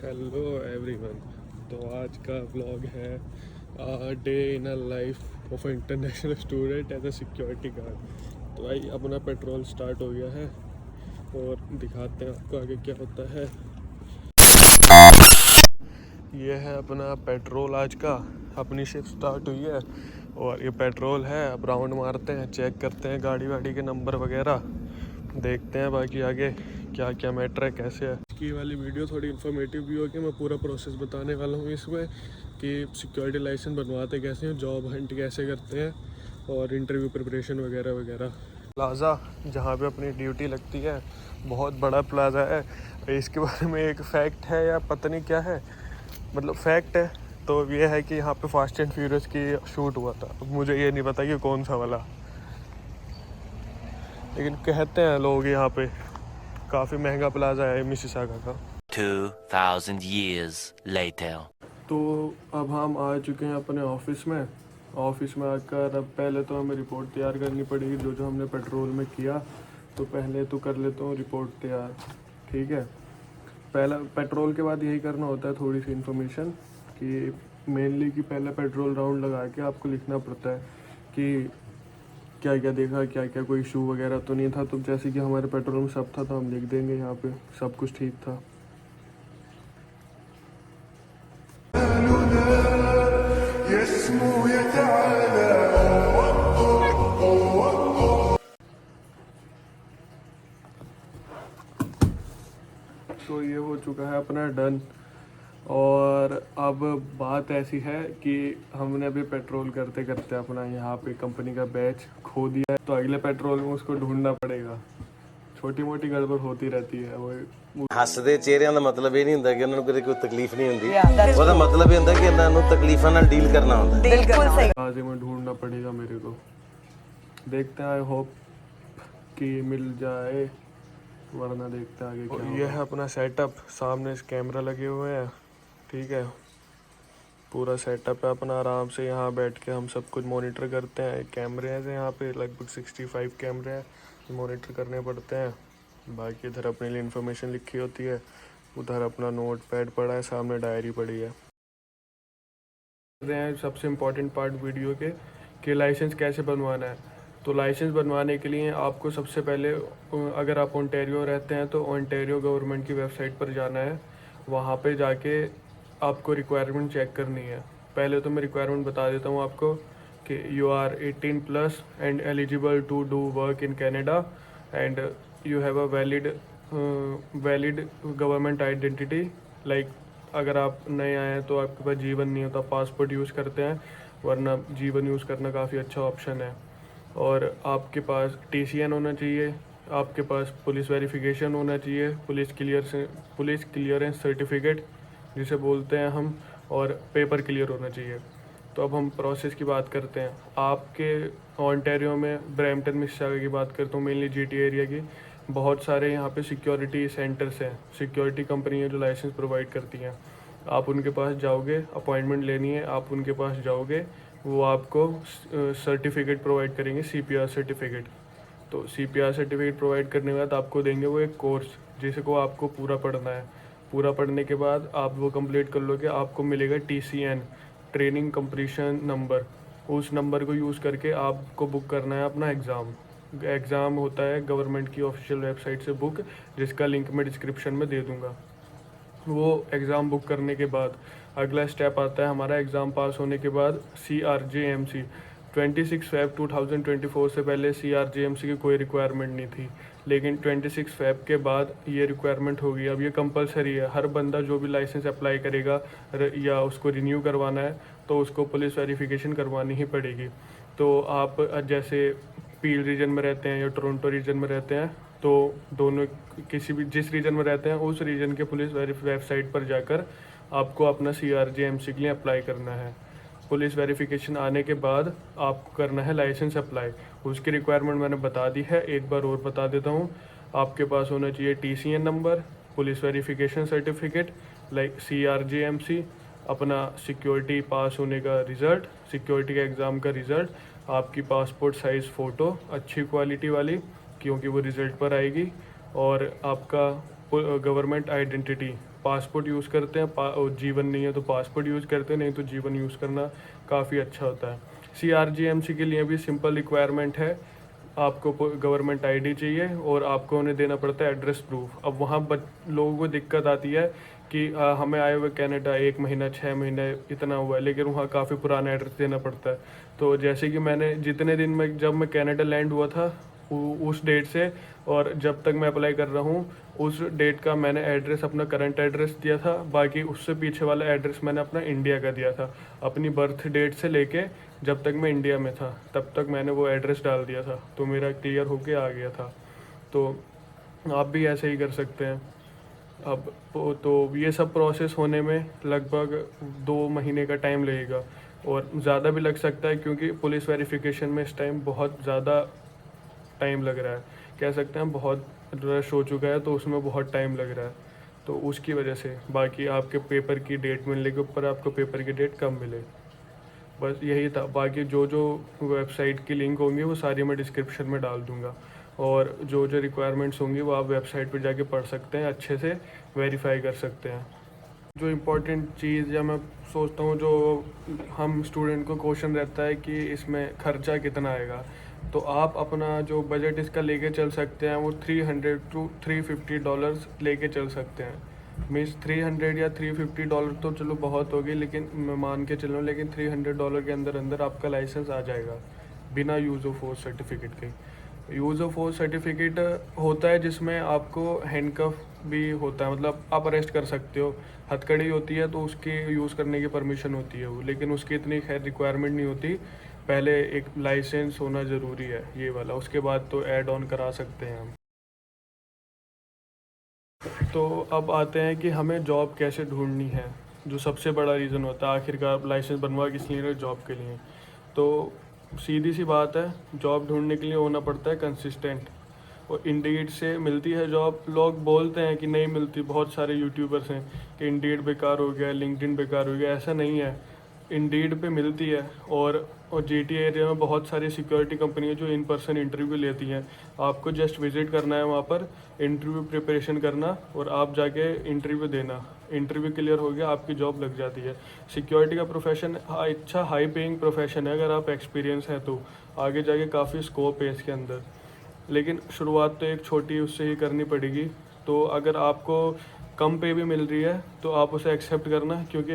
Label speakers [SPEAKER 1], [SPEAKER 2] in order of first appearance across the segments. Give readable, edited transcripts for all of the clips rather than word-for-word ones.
[SPEAKER 1] Hello everyone. तो आज का व्लॉग है day in a life of international student as a security guard. तो भाई अपना पेट्रोल स्टार्ट हो गया है और दिखाते हैं आपको आगे क्या होता है। ये है अपना पेट्रोल आज का, अपनी शिफ्ट स्टार्ट हुई है और ये पेट्रोल है। अब राउंड मारते हैं, चेक करते हैं गाड़ी वाड़ी के नंबर वगैरह, देखते हैं बाकी आगे क्या क्या मैटर है, कैसे है। की वाली वीडियो थोड़ी इन्फॉर्मेटिव भी होगी। मैं पूरा प्रोसेस बताने वाला हूँ इसमें कि सिक्योरिटी लाइसेंस बनवाते कैसे हैं, जॉब हंट कैसे करते हैं और इंटरव्यू प्रिपरेशन वगैरह वगैरह। प्लाज़ा जहाँ पे अपनी ड्यूटी लगती है, बहुत बड़ा प्लाज़ा है। इसके बारे में एक फैक्ट है या पता नहीं क्या है, मतलब फैक्ट है तो ये है कि यहाँ पे फास्ट एंड फ्यूरियस की शूट हुआ था। अब मुझे ये नहीं पता कि कौन सा वाला, लेकिन कहते हैं लोग यहाँ पे काफ़ी महंगा प्लाज़ा है मिसिसागा का।
[SPEAKER 2] 2000 years later.
[SPEAKER 1] तो अब हम आ चुके हैं अपने ऑफिस में। ऑफिस में आकर अब पहले तो हमें रिपोर्ट तैयार करनी पड़ेगी जो जो हमने पेट्रोल में किया। तो पहले तो कर लेता हूँ रिपोर्ट तैयार, ठीक है। पहला पेट्रोल के बाद यही करना होता है, थोड़ी सी इन्फॉर्मेशन कि मेनली कि पहले पेट्रोल राउंड लगा के आपको लिखना पड़ता है कि क्या क्या देखा, क्या क्या कोई इशू वगैरह तो नहीं था। तो जैसे कि हमारे पेट्रोल में सब था तो हम लिख देंगे यहाँ पे सब कुछ ठीक था। तो ये हो चुका है अपना डन। और अब बात ऐसी है कि हमने अभी पेट्रोल करते करते अपना यहाँ पे कंपनी का बैच खो दिया है, तो अगले पेट्रोल में उसको ढूंढना पड़ेगा। छोटी मोटी गड़बड़ होती रहती है। वो
[SPEAKER 3] ਹੱਸਦੇ ਚਿਹਰਿਆਂ ਦਾ ਮਤਲਬ ਇਹ ਨਹੀਂ ਹੁੰਦਾ ਕਿ ਉਹਨਾਂ ਨੂੰ ਕਦੇ ਕੋਈ ਤਕਲੀਫ ਨਹੀਂ ਹੁੰਦੀ। ਉਹਦਾ ਮਤਲਬ ਇਹ ਹੁੰਦਾ ਕਿ ਇਹਨਾਂ ਨੂੰ ਤਕਲੀਫਾਂ ਨਾਲ ਡੀਲ करना ਹੁੰਦਾ।
[SPEAKER 4] बिल्कुल सही।
[SPEAKER 1] आगे में ढूंढना पड़ेगा मेरे को, देखते हैं, आई होप कि मिल जाए, वरना देखते हैं आगे क्या। ये है अपना सेटअप, सामने कैमरा लगे हुए हैं, ठीक है। पूरा सेटअप है अपना, आराम से यहाँ बैठ के हम सब कुछ मॉनिटर करते हैं। कैमरे हैं यहाँ पे लगभग 65 कैमरे हैं, मॉनिटर करने पड़ते हैं। बाकी इधर अपने लिए इन्फॉर्मेशन लिखी होती है, उधर अपना नोट पैड पड़ा है, सामने डायरी पड़ी है। सबसे इम्पोर्टेंट पार्ट वीडियो के कि लाइसेंस कैसे बनवाना है। तो लाइसेंस बनवाने के लिए आपको सबसे पहले, अगर आप ओंटारियो रहते हैं तो ओंटारियो गवर्नमेंट की वेबसाइट पर जाना है। वहाँ पे जाके आपको रिक्वायरमेंट चेक करनी है। पहले तो मैं रिक्वायरमेंट बता देता हूँ आपको कि you are 18+ and eligible to do work in Canada and you have a valid government identity. Like अगर आप नए आए हैं तो आपके पास जीवन नहीं होता, पासपोर्ट यूज़ करते हैं, वरना जीवन यूज़ करना काफ़ी अच्छा ऑप्शन है। और आपके पास TCN होना चाहिए, आपके पास पुलिस वेरिफिकेशन होना चाहिए, पुलिस क्लियरेंस सर्टिफिकेट जिसे बोलते हैं हम, और पेपर क्लियर होना चाहिए। तो अब हम प्रोसेस की बात करते हैं। आपके ओंटारियो में ब्रैम्पटन मिसिसागा की बात करता हूँ, मेनली GTA एरिया की, बहुत सारे यहाँ पे सिक्योरिटी सेंटर्स हैं, सिक्योरिटी कंपनी है जो लाइसेंस प्रोवाइड करती हैं। आप उनके पास जाओगे, अपॉइंटमेंट लेनी है, आप उनके पास जाओगे, वो आपको सर्टिफिकेट प्रोवाइड करेंगे, CPR सर्टिफिकेट। तो CPR सर्टिफिकेट प्रोवाइड करने के बाद आपको देंगे वो एक कोर्स जिसे को आपको पूरा पढ़ना है। पूरा पढ़ने के बाद आप वो कंप्लीट कर लोगे, आपको मिलेगा TCN, ट्रेनिंग कंप्लीशन नंबर। उस नंबर को यूज़ करके आपको बुक करना है अपना एग्ज़ाम होता है गवर्नमेंट की ऑफिशियल वेबसाइट से बुक, जिसका लिंक मैं डिस्क्रिप्शन में दे दूँगा। वो एग्ज़ाम बुक करने के बाद अगला स्टेप आता है हमारा, एग्ज़ाम पास होने के बाद CRJMC। 26 फ़रवरी 2024 से पहले CRJMC की कोई रिक्वायरमेंट नहीं थी, लेकिन 26 फ़रवरी के बाद ये रिक्वायरमेंट होगी। अब ये कंपलसरी है, हर बंदा जो भी लाइसेंस अप्लाई करेगा या उसको रिन्यू करवाना है तो उसको पुलिस वेरिफिकेशन करवानी ही पड़ेगी। तो आप जैसे पील रीजन में रहते हैं या टोरंटो रीजन में रहते हैं, तो दोनों किसी भी जिस रीजन में रहते हैं उस रीजन के पुलिस वेबसाइट पर जाकर आपको अपना CRJMC के लिए अप्लाई करना है। पुलिस वेरिफिकेशन आने के बाद आपको करना है लाइसेंस अप्लाई। उसकी रिक्वायरमेंट मैंने बता दी है, एक बार और बता देता हूँ। आपके पास होना चाहिए TCN number, police verification certificate, like CRJMC, अपना सिक्योरिटी पास होने का रिज़ल्ट, सिक्योरिटी का एग्ज़ाम का रिज़ल्ट, आपकी पासपोर्ट साइज़ फ़ोटो अच्छी क्वालिटी वाली, क्योंकि वो रिज़ल्ट पर आएगी, और आपका गवर्नमेंट आइडेंटिटी, पासपोर्ट यूज़ करते हैं, और जीवन नहीं है तो पासपोर्ट यूज़ करते हैं, नहीं तो जीवन यूज़ करना काफ़ी अच्छा होता है। CRGMC के लिए भी सिंपल रिक्वायरमेंट है, आपको गवर्नमेंट आईडी चाहिए और आपको उन्हें देना पड़ता है एड्रेस प्रूफ। अब वहाँ लोगों को दिक्कत आती है कि हमें आए हुए कनाडा 1 महीना 6 महीने इतना हुआ है, लेकिन वहाँ काफ़ी पुराना एड्रेस देना पड़ता है। तो जैसे कि मैंने जितने दिन में जब मैं कनाडा लैंड हुआ था उस डेट से और जब तक मैं अप्लाई कर रहा हूँ उस डेट का मैंने एड्रेस अपना करंट एड्रेस दिया था, बाकी उससे पीछे वाला एड्रेस मैंने अपना इंडिया का दिया था। अपनी बर्थ डेट से लेके जब तक मैं इंडिया में था तब तक मैंने वो एड्रेस डाल दिया था, तो मेरा क्लियर होके आ गया था। तो आप भी ऐसे ही कर सकते हैं। अब तो ये सब प्रोसेस होने में लगभग 2 महीने का टाइम लगेगा और ज़्यादा भी लग सकता है, क्योंकि पुलिस वेरिफिकेशन में इस टाइम बहुत ज़्यादा टाइम लग रहा है, कह सकते हैं बहुत रश हो चुका है, तो उसमें बहुत टाइम लग रहा है, तो उसकी वजह से। बाकी आपके पेपर की डेट मिलने के ऊपर आपको पेपर की डेट कम मिले, बस यही था। बाकी जो जो वेबसाइट की लिंक होंगी वो सारी मैं डिस्क्रिप्शन में डाल दूँगा, और जो जो रिक्वायरमेंट्स होंगी वो आप वेबसाइट पर जाके पढ़ सकते हैं, अच्छे से वेरीफाई कर सकते हैं। जो इम्पोर्टेंट चीज़ या मैं सोचता हूँ जो हम स्टूडेंट को क्वेश्चन रहता है कि इसमें खर्चा कितना आएगा, तो आप अपना जो बजट इसका लेके चल सकते हैं वो $300 to $350 लेके चल सकते हैं। मीन्स 300 या $350 तो चलो बहुत होगी, लेकिन मैं मान के चल रहा हूँ, लेकिन $300 के अंदर अंदर आपका लाइसेंस आ जाएगा बिना यूज़ ऑफ फोर्स सर्टिफिकेट के। यूज़ ऑफ फोर्स सर्टिफिकेट होता है जिसमें आपको हैंडकफ भी होता है, मतलब आप अरेस्ट कर सकते हो। हथकड़ी होती है तो उसकी यूज़ करने की परमिशन होती है वो, लेकिन उसकी इतनी खैर रिक्वायरमेंट नहीं होती। पहले एक लाइसेंस होना ज़रूरी है ये वाला, उसके बाद तो ऐड ऑन करा सकते हैं हम। तो अब आते हैं कि हमें जॉब कैसे ढूंढनी है, जो सबसे बड़ा रीज़न होता है आखिरकार लाइसेंस बनवा किस लिए, जॉब के लिए। तो सीधी सी बात है, जॉब ढूंढने के लिए होना पड़ता है कंसिस्टेंट, और इंडीड से मिलती है जॉब। लोग बोलते हैं कि नहीं मिलती, बहुत सारे यूट्यूबर्स हैं कि इंडीड बेकार हो गया, लिंक्डइन बेकार हो गया, ऐसा नहीं है। इंडीड पे मिलती है, और GTA एरिया में बहुत सारी सिक्योरिटी कंपनी है जो इन पर्सन इंटरव्यू लेती हैं। आपको जस्ट विजिट करना है वहाँ पर, इंटरव्यू प्रिपरेशन करना और आप जाके इंटरव्यू देना। इंटरव्यू क्लियर हो गया, आपकी जॉब लग जाती है। सिक्योरिटी का प्रोफेशन अच्छा हाई पेइंग प्रोफेशन है, अगर आप एक्सपीरियंस है तो आगे जाके काफ़ी स्कोप है इसके अंदर, लेकिन शुरुआत तो एक छोटी उससे ही करनी पड़ेगी। तो अगर आपको कम पे भी मिल रही है तो आप उसे एक्सेप्ट करना, क्योंकि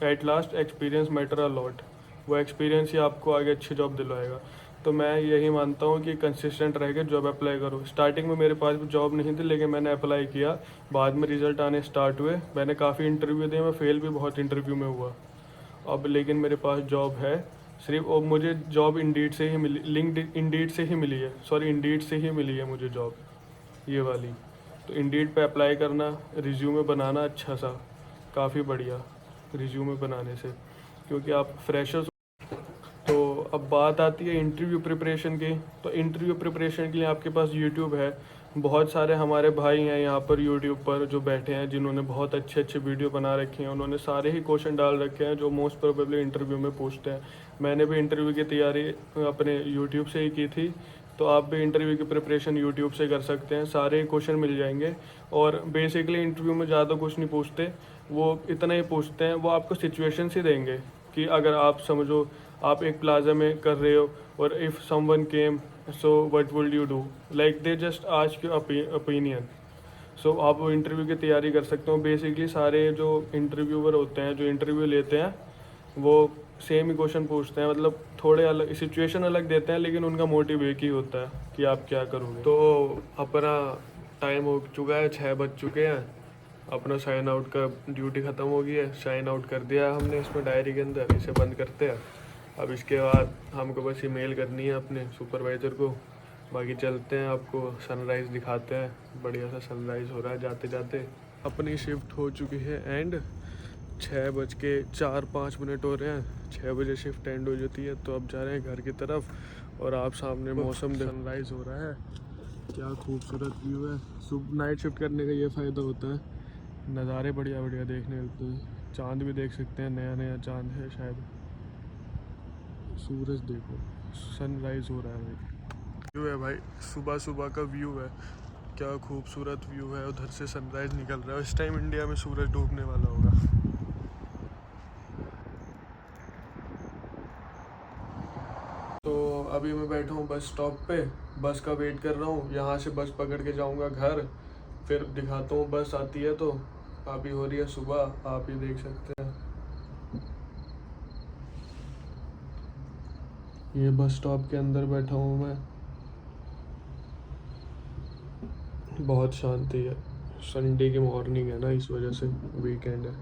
[SPEAKER 1] at last experience matter a lot. वो एक्सपीरियंस ही आपको आगे अच्छी जॉब दिलवाएगा। तो मैं यही मानता हूँ कि कंसिस्टेंट रह के जॉब अप्लाई करो। स्टार्टिंग में मेरे पास भी जॉब नहीं थी, लेकिन मैंने अप्लाई किया, बाद में रिज़ल्ट आने स्टार्ट हुए। मैंने काफ़ी इंटरव्यू दिए, मैं फेल भी बहुत इंटरव्यू में हुआ अब, लेकिन मेरे पास जॉब है सिर्फ। और मुझे जॉब इंडीड से ही मिली, इंडीड से ही मिली है, इंडीड से ही मिली है मुझे जॉब ये वाली। तो इंडीड पे अप्लाई करना, रिज्यूमे बनाना अच्छा सा, काफ़ी बढ़िया रिज्यूमे बनाने से, क्योंकि आप फ्रेशर्स। तो अब बात आती है इंटरव्यू प्रिपरेशन की। तो इंटरव्यू प्रिपरेशन के लिए आपके पास यूट्यूब है, बहुत सारे हमारे भाई हैं यहाँ पर यूट्यूब पर जो बैठे हैं, जिन्होंने बहुत अच्छे अच्छे वीडियो बना रखे हैं। उन्होंने सारे ही क्वेश्चन डाल रखे हैं जो मोस्ट प्रोबेबली इंटरव्यू में पूछते हैं। मैंने भी इंटरव्यू की तैयारी अपने यूट्यूब से ही की थी, तो आप भी इंटरव्यू की प्रिपरेशन यूट्यूब से कर सकते हैं, सारे क्वेश्चन मिल जाएंगे। और बेसिकली इंटरव्यू में ज़्यादा कुछ नहीं पूछते, वो इतना ही पूछते हैं, वो आपको सिचुएशंस ही देंगे कि अगर आप समझो आप एक प्लाजा में कर रहे हो और if someone came so what would you do, like they just ask your opinion. So आप वो इंटरव्यू की तैयारी कर सकते हो। बेसिकली सारे जो इंटरव्यूअर होते हैं, जो इंटरव्यू लेते हैं, वो सेम ही क्वेश्चन पूछते हैं, मतलब थोड़े अलग सिचुएशन अलग देते हैं, लेकिन उनका मोटिव एक ही होता है कि आप क्या करोगे। तो अपना टाइम हो चुका है, 6 बज चुके हैं, अपना साइन आउट का ड्यूटी ख़त्म हो गई है, साइन आउट कर दिया हमने इसमें डायरी के अंदर। इसे बंद करते हैं। अब इसके बाद हमको बस ईमेल करनी है अपने सुपरवाइज़र को, बाकी चलते हैं, आपको सनराइज़ दिखाते हैं। बढ़िया सा सनराइज़ हो रहा है जाते जाते। अपनी शिफ्ट हो चुकी है एंड, 6:04-5 हो रहे हैं, 6 बजे शिफ्ट एंड हो जाती है। तो अब जा रहे हैं घर की तरफ, और आप सामने मौसम सनराइज़ हो रहा है, क्या खूबसूरत व्यू है। सुबह नाइट शिफ्ट करने का ये फ़ायदा होता है, नज़ारे बढ़िया बढ़िया देखने मिलते हैं। चांद भी देख सकते हैं, नया नया चांद है शायद। सूरज देखो, सनराइज़ हो रहा है भाई, व्यू है भाई, सुबह सुबह का व्यू है। क्या खूबसूरत व्यू है, उधर से सनराइज निकल रहा है। इस टाइम इंडिया में सूरज डूबने वाला होगा। तो अभी मैं बैठा हूँ बस स्टॉप पे, बस का वेट कर रहा हूँ। यहाँ से बस पकड़ के जाऊँगा घर, फिर दिखाता हूँ बस आती है तो। अभी हो रही है सुबह, आप ही देख सकते हैं। ये बस स्टॉप के अंदर बैठा हूँ मैं, बहुत शांति है। संडे की मॉर्निंग है ना, इस वजह से, वीकेंड है।